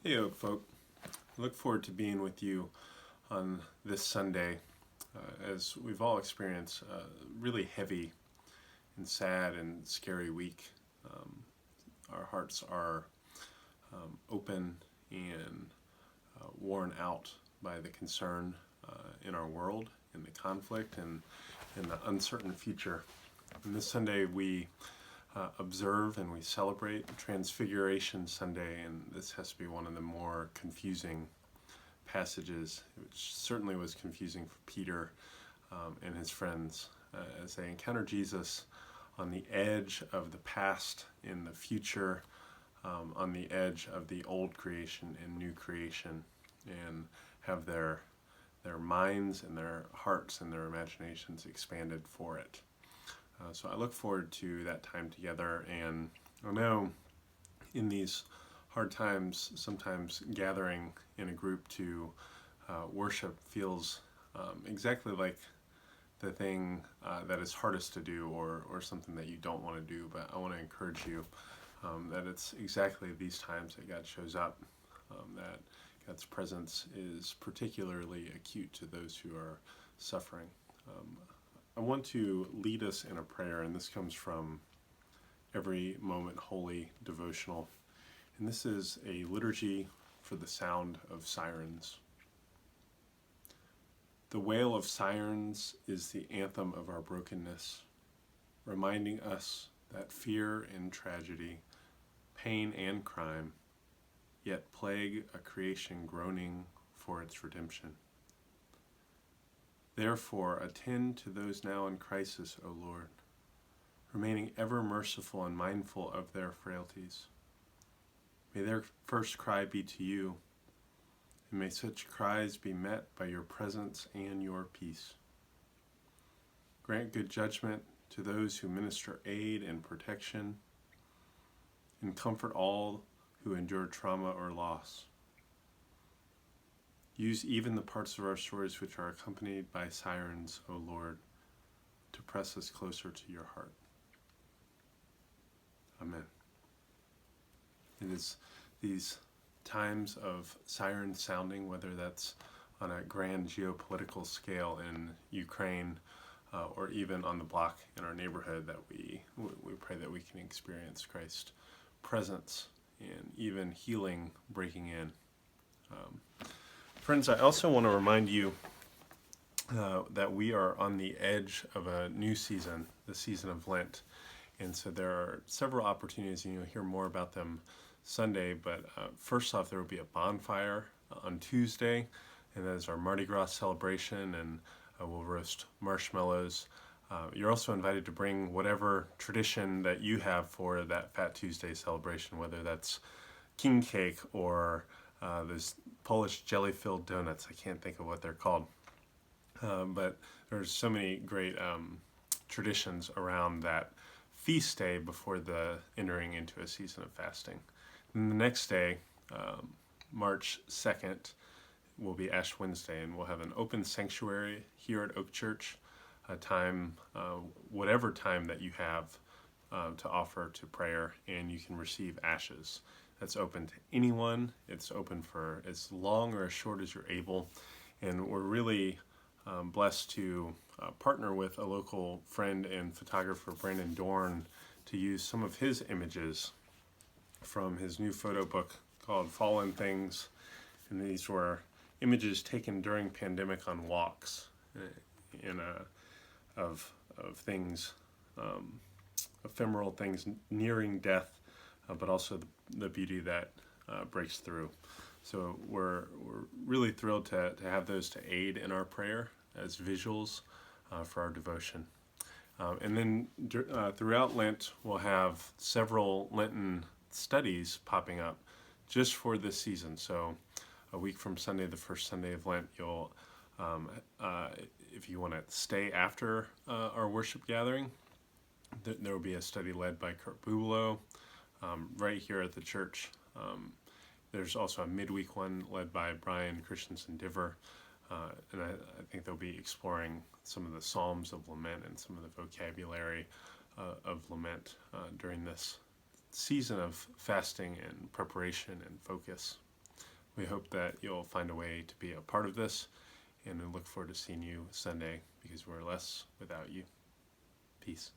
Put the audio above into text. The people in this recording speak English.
Hey, Oak folk. I look forward to being with you on this Sunday as we've all experienced a really heavy and sad and scary week. Um, our hearts are open and worn out by the concern in our world, in the conflict, and in the uncertain future. And this Sunday we observe and we celebrate Transfiguration Sunday, and this has to be one of the more confusing passages, which certainly was confusing for Peter and his friends as they encounter Jesus on the edge of the past in the future, on the edge of the old creation and new creation, and have their minds and their hearts and their imaginations expanded for it. So I look forward to that time together, and I know in these hard times, sometimes gathering in a group to worship feels exactly like the thing that is hardest to do, or something that you don't want to do. But I want to encourage you that it's exactly these times that God shows up, that God's presence is particularly acute to those who are suffering. I want to lead us in a prayer, and this comes from Every Moment Holy devotional. And this is a liturgy for the sound of sirens. The wail of sirens is the anthem of our brokenness, reminding us that fear and tragedy, pain and crime, yet plague a creation groaning for its redemption. Therefore, attend to those now in crisis, O Lord, remaining ever merciful and mindful of their frailties. May their first cry be to you, and may such cries be met by your presence and your peace. Grant good judgment to those who minister aid and protection, and comfort all who endure trauma or loss. Use even the parts of our stories which are accompanied by sirens, O Lord, to press us closer to your heart. Amen. It is these times of siren sounding, whether that's on a grand geopolitical scale in Ukraine or even on the block in our neighborhood, that we pray that we can experience Christ's presence and even healing breaking in. Friends, I also want to remind you that we are on the edge of a new season, the season of Lent. And so there are several opportunities, and you'll hear more about them Sunday. But first off, there will be a bonfire on Tuesday, and that is our Mardi Gras celebration, and we'll roast marshmallows. You're also invited to bring whatever tradition that you have for that Fat Tuesday celebration, whether that's king cake or those Polish jelly-filled donuts. I can't think of what they're called. But there's so many great traditions around that feast day before the entering into a season of fasting. And the next day, March 2nd, will be Ash Wednesday, and we'll have an open sanctuary here at Oak Church, a time, whatever time that you have to offer to prayer, and you can receive ashes. That's open to anyone. It's open for as long or as short as you're able, and we're really blessed to partner with a local friend and photographer, Brandon Dorn, to use some of his images from his new photo book called Fallen Things. And these were images taken during pandemic on walks of things, ephemeral things nearing death, but also the beauty that breaks through. So we're really thrilled to have those to aid in our prayer as visuals for our devotion. And then throughout Lent, we'll have several Lenten studies popping up just for this season. So a week from Sunday, the first Sunday of Lent, you'll, if you want to stay after our worship gathering, there will be a study led by Kurt Bubelow right here at the church. There's also a midweek one led by Brian Christensen Diver, and I think they'll be exploring some of the Psalms of Lament and some of the vocabulary of lament during this season of fasting and preparation and focus. We hope that you'll find a way to be a part of this, and we look forward to seeing you Sunday, because we're less without you. Peace.